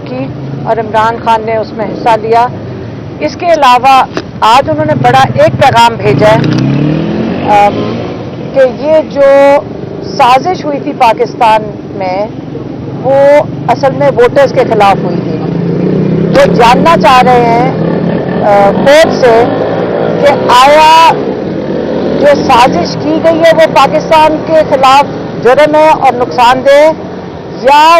की और इमरान खान ने उसमें हिस्सा लिया। इसके अलावा आज उन्होंने बड़ा एक पैगाम भेजा है कि ये जो साजिश हुई थी पाकिस्तान में वो असल में वोटर्स के खिलाफ हुई थी। वो जानना चाह रहे हैं कोर्ट से कि आया जो साजिश की गई है वो पाकिस्तान के खिलाफ जुर्म है और नुकसानदेह, या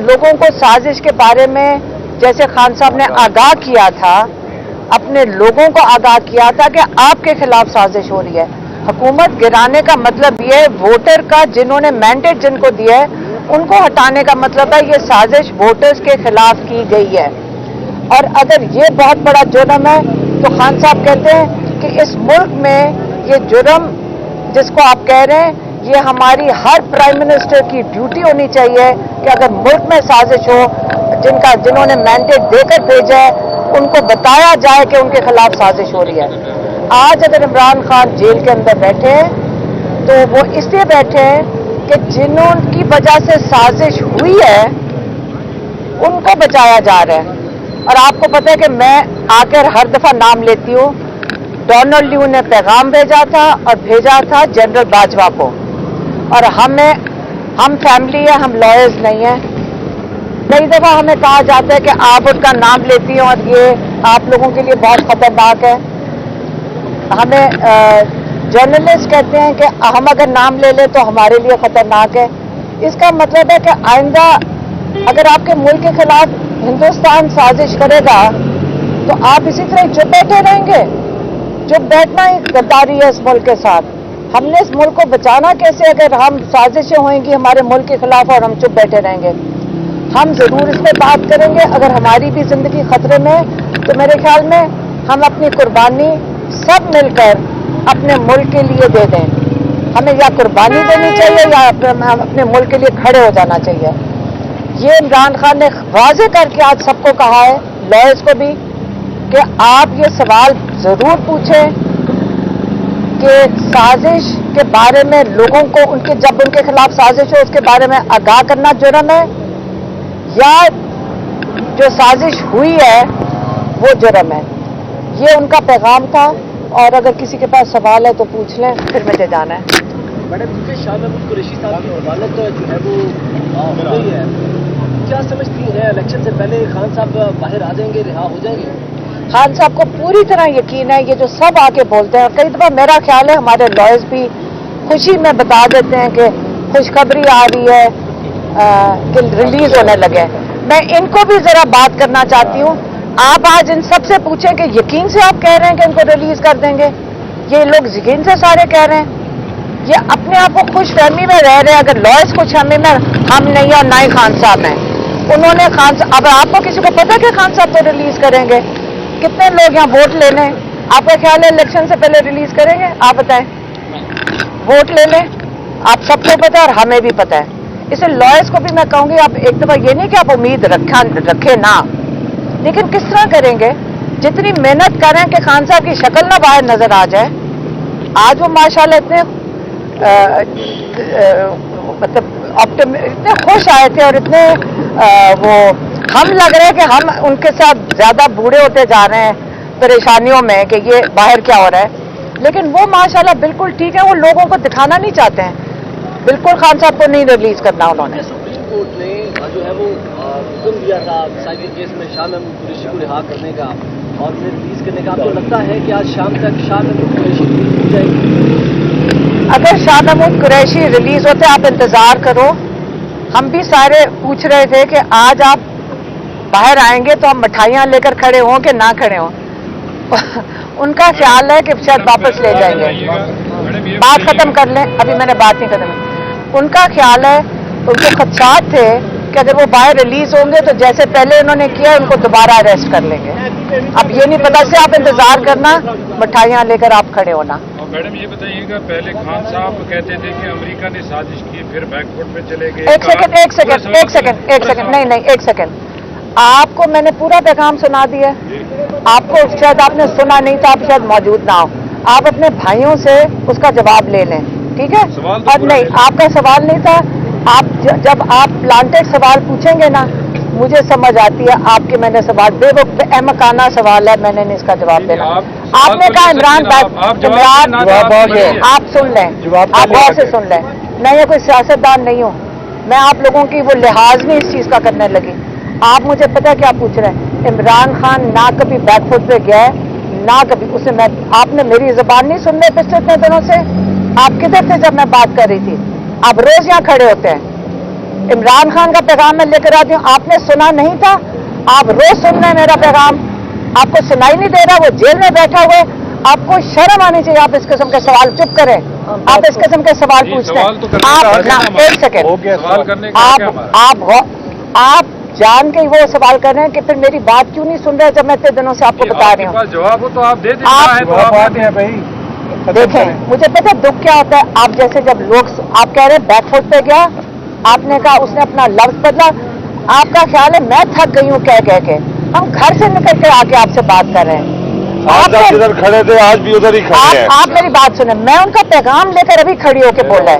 लोगों को साजिश के बारे में जैसे खान साहब ने आगाह किया था, अपने लोगों को आगाह किया था कि आपके खिलाफ साजिश हो रही है। हुकूमत गिराने का मतलब ये है वोटर का जिन्होंने मैंडेट जिनको दिया है उनको हटाने का मतलब है ये साजिश वोटर्स के खिलाफ की गई है। और अगर ये बहुत बड़ा जुर्म है तो खान साहब कहते हैं कि इस मुल्क में ये जुर्म जिसको आप कह रहे हैं ये हमारी हर प्राइम मिनिस्टर की ड्यूटी होनी चाहिए कि अगर मुल्क में साजिश हो जिन्होंने मैंडेट देकर भेजा है उनको बताया जाए कि उनके खिलाफ साजिश हो रही है। आज अगर इमरान खान जेल के अंदर बैठे हैं तो वो इसलिए बैठे हैं कि जिन्होंकी वजह से साजिश हुई है उनको बचाया जा रहा है। और आपको पता है कि मैं आकर हर दफा नाम लेती हूँ। डोनाल्ड ल्यू ने पैगाम भेजा था और भेजा था जनरल बाजवा को, और हम फैमिली है, हम लॉयर्स नहीं है। कई दफा हमें कहा जाता है कि आप उनका नाम लेती हैं और ये आप लोगों के लिए बहुत खतरनाक है। हमें जर्नलिस्ट कहते हैं कि हम अगर नाम ले लें तो हमारे लिए खतरनाक है। इसका मतलब है कि आइंदा अगर आपके मुल्क के खिलाफ हिंदुस्तान साजिश करेगा तो आप इसी तरह चुप बैठे रहेंगे। चुप बैठना ही गद्दारी है इस मुल्क के साथ। हमने इस मुल्क को बचाना कैसे अगर हम साजिशें होंगी हमारे मुल्क के खिलाफ और हम चुप बैठे रहेंगे। हम जरूर इस पर बात करेंगे। अगर हमारी भी जिंदगी खतरे में है तो मेरे ख्याल में हम अपनी कुर्बानी सब मिलकर अपने मुल्क के लिए दे दें। हमें या कुर्बानी देनी चाहिए या अपने मुल्क के लिए खड़े हो जाना चाहिए। ये इमरान खान ने वाज़ेह करके आज सबको कहा है, लॉयर्स को भी, कि आप ये सवाल जरूर पूछें कि साजिश के बारे में लोगों को जब उनके खिलाफ साजिश हो उसके बारे में आगाह करना जुर्म है या जो साजिश हुई है वो जुर्म है। ये उनका पैगाम था। और अगर किसी के पास सवाल है तो पूछ लें, फिर मुझे जाना है। मैडम, क्योंकि शाह महमूद कुरैशी साहब की अदालत जो है वो हो गई है, क्या समझती हैं इलेक्शन से पहले खान साहब बाहर आ जाएंगे, रिहा हो जाएंगे? खान साहब को पूरी तरह यकीन है। ये जो सब आके बोलते हैं, कई दफा मेरा ख्याल है हमारे लॉयर्स भी खुशी में बता देते हैं कि खुशखबरी आ रही है कि रिलीज होने लगे। मैं इनको भी जरा बात करना चाहती हूँ। आप आज इन सबसे पूछें कि यकीन से आप कह रहे हैं कि इनको रिलीज कर देंगे? ये लोग यकीन से सारे कह रहे हैं। ये अपने आप को खुशफहमी में रह रहे हैं। अगर लॉयर्स खुशफहमी में हम नहीं और ना ही खान साहब हैं। उन्होंने अब आपको किसी को पता कि खान साहब तो रिलीज करेंगे? कितने लोग यहाँ वोट लेने? आपका ख्याल है इलेक्शन से पहले रिलीज करेंगे? आप बताएं। वोट ले लें, आप सबको पता है और हमें भी पता है। इसे लॉयर्स को भी मैं कहूंगी, आप एक दफा ये नहीं कि आप उम्मीद रखें ना, लेकिन किस तरह करेंगे? जितनी मेहनत करें कि खान साहब की शक्ल ना बाहर नजर आ जाए। आज वो माशाल्लाह इतने इतने खुश आए थे और इतने वो हम लग रहे हैं कि हम उनके साथ ज्यादा बूढ़े होते जा रहे हैं परेशानियों में कि ये बाहर क्या हो रहा है। लेकिन वो माशाल्लाह बिल्कुल ठीक है। वो लोगों को दिखाना नहीं चाहते हैं। बिल्कुल खान साहब को नहीं रिलीज करना उन्होंने। सुप्रीम कोर्ट ने जो है वो हुक्म दिया था साइकिल केस में शाह महमूद कुरैशी को रिहा करने का और फिर रिलीज करने का। आपको लगता है कि आज शाम तक शाह महमूद कुरैशी रिलीज हो जाएगी? अगर शाह महमूद कुरैशी रिलीज होते आप इंतजार करो। हम भी सारे पूछ रहे थे कि आज आप बाहर आएंगे तो हम मिठाइयाँ लेकर खड़े हों कि ना खड़े हों। उनका ख्याल है कि शायद वापस ले जाएंगे। बात खत्म कर लें, अभी मैंने बात नहीं खत्म की। उनका ख्याल है, उनको खदशात थे कि अगर वो बाहर रिलीज होंगे तो जैसे पहले उन्होंने किया उनको दोबारा अरेस्ट कर लेंगे। अब ये नहीं पता से आप इंतजार करना, मिठाइयाँ लेकर आप खड़े होना। मैडम ये बताइएगा, पहले खान साहब कहते थे कि अमेरिका ने साजिश की, फिर बैकफुट पे चले गए। एक सेकंड नहीं, एक सेकंड। आपको मैंने पूरा पैगाम सुना दिया। आपको शायद आपने सुना नहीं था, आप शायद मौजूद ना हो। आप अपने भाइयों से उसका जवाब ले लें, ठीक है? और नहीं, आपका सवाल नहीं था। आप जब आप प्लांटेड सवाल पूछेंगे ना मुझे समझ आती है आपके मैंने सवाल बेवकूफ़ाना सवाल है, मैंने नहीं इसका जवाब देना। आपने कहा इमरान आप सुन लें, आप गौर से सुन लें, मैं ये कोई सियासतदान नहीं हूँ, मैं आप लोगों की वो लिहाज नहीं इस चीज़ का करने लगी। आप मुझे पता है क्या पूछ रहे हैं, इमरान खान ना कभी बैकफुट पे गया है ना कभी उसे मैं, आपने मेरी ज़बान नहीं सुन रहे पिछले इतने दिनों से? आप किधर थे जब मैं बात कर रही थी? आप रोज यहाँ खड़े होते हैं, इमरान खान का पैगाम मैं लेकर आती हूँ, आपने सुना नहीं था? आप रोज सुन रहे हैं मेरा पैगाम, आपको सुनाई नहीं दे रहा? वो जेल में बैठा हुआ है, आपको शर्म आनी चाहिए। आप इस किस्म के सवाल चुप करें, आप इस किस्म के सवाल पूछते हैं। आप एक सेकेंड, आप जान के वो सवाल कर रहे हैं कि फिर मेरी बात क्यों नहीं सुन रहे जब मैं इतने दिनों से आपको बता रही हूँ? जवाब हो तो आप दे देखें, मुझे पता है दुख क्या होता है। आप जैसे जब लोग, आप कह रहे हैं बैकफुट पे गया, आपने कहा उसने अपना लफ्ज बदला, आपका ख्याल है मैं थक गई हूँ कह कह के। हम घर से निकल के आके आपसे बात कर रहे हैं, आप जिधर खड़े थे आज भी उधर ही खड़े हैं। आप मेरी बात सुने, मैं उनका पैगाम लेकर अभी खड़ी होके बोला है,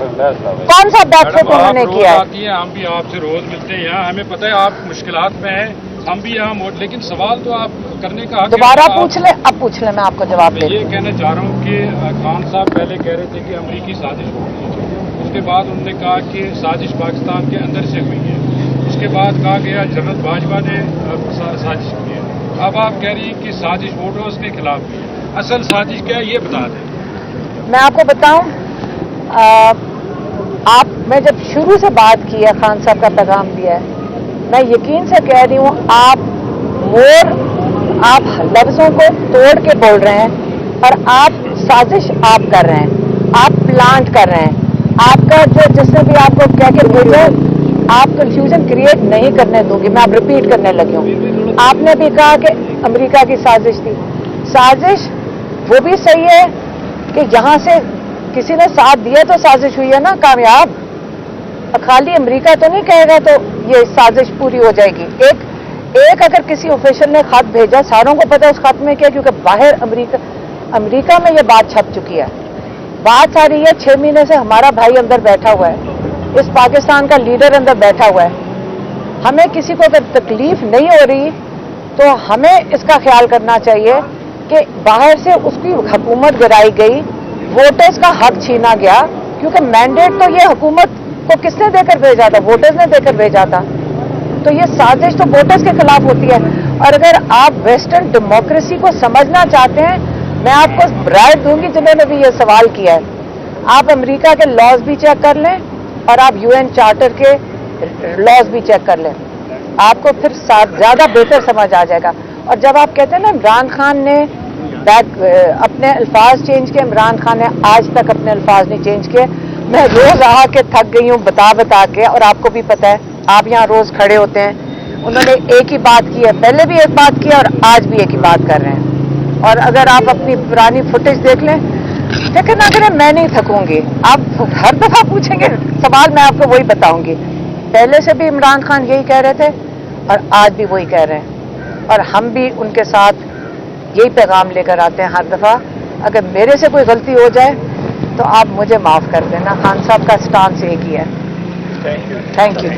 कौन सा बैकफुट उन्होंने किया है? हम भी आपसे रोज मिलते हैं यहाँ, हमें पता है आप मुश्किलात में हैं, हम भी यहाँ, लेकिन सवाल तो आप करने का हक दोबारा पूछ ले, अब पूछ ले, मैं आपको जवाब मैं देती ये हूँ। कहना चाह रहा हूँ कि खान साहब पहले कह रहे थे कि अमरीकी साजिश हो गई है, उसके बाद उन्होंने कहा कि साजिश पाकिस्तान के अंदर से हुई है, उसके बाद कहा गया जनरल बाजवा ने साजिश की है, अब आप कह रही हैं कि साजिश वोटर्स के खिलाफ हुई है। असल साजिश क्या है ये बता दें। मैं आपको बताऊं, मैं जब शुरू से बात की है, खान साहब का पैगाम दिया है, मैं यकीन से कह रही हूँ आप लफ्जों को तोड़ के बोल रहे हैं और आप साजिश आप कर रहे हैं, आप प्लांट कर रहे हैं। आपका जो जिसने भी आपको कह के भेजा, आप कंफ्यूजन क्रिएट नहीं करने दोगे, मैं आप रिपीट करने लगी हूँ। आपने भी कहा कि अमेरिका की साजिश थी, साजिश वो भी सही है कि यहाँ से किसी ने साथ दिया तो साजिश हुई है ना कामयाब। खाली अमेरिका तो नहीं कहेगा तो ये साजिश पूरी हो जाएगी। एक अगर किसी ऑफिशियल ने खत भेजा, सारों को पता है उस खत में क्या, क्योंकि बाहर अमेरिका में ये बात छप चुकी है। बात आ रही है 6 महीने से हमारा भाई अंदर बैठा हुआ है, इस पाकिस्तान का लीडर अंदर बैठा हुआ है। हमें किसी को अगर तकलीफ नहीं हो रही तो हमें इसका ख्याल करना चाहिए कि बाहर से उसकी हुकूमत गिराई गई, वोटर्स का हक छीना गया, क्योंकि मैंडेट तो ये हुकूमत को किसने देकर भेजा था? वोटर्स ने देकर भेजा था। तो ये साजिश तो वोटर्स के खिलाफ होती है। और अगर आप वेस्टर्न डेमोक्रेसी को समझना चाहते हैं, मैं आपको राय दूंगी जिन्होंने भी ये सवाल किया है, आप अमेरिका के लॉज भी चेक कर लें और आप यूएन चार्टर के लॉज भी चेक कर लें, आपको फिर ज्यादा बेहतर समझ आ जाएगा। और जब आप कहते हैं ना इमरान खान ने अपने अल्फाज चेंज किए, इमरान खान ने आज तक अपने अल्फाज नहीं चेंज किए। मैं रोज आ के थक गई हूँ बता के, और आपको भी पता है, आप यहाँ रोज खड़े होते हैं। उन्होंने एक ही बात की है, पहले भी एक बात की और आज भी एक ही बात कर रहे हैं। और अगर आप अपनी पुरानी फुटेज देख लें, लेकिन अगर मैं नहीं थकूंगी, आप हर दफा पूछेंगे सवाल, मैं आपको वही बताऊंगी। पहले से भी इमरान खान यही कह रहे थे और आज भी वही कह रहे हैं, और हम भी उनके साथ यही पैगाम लेकर आते हैं हर दफा। अगर मेरे से कोई गलती हो जाए तो आप मुझे माफ कर देना, खान साहब का स्टांस एक ही है। Thank you.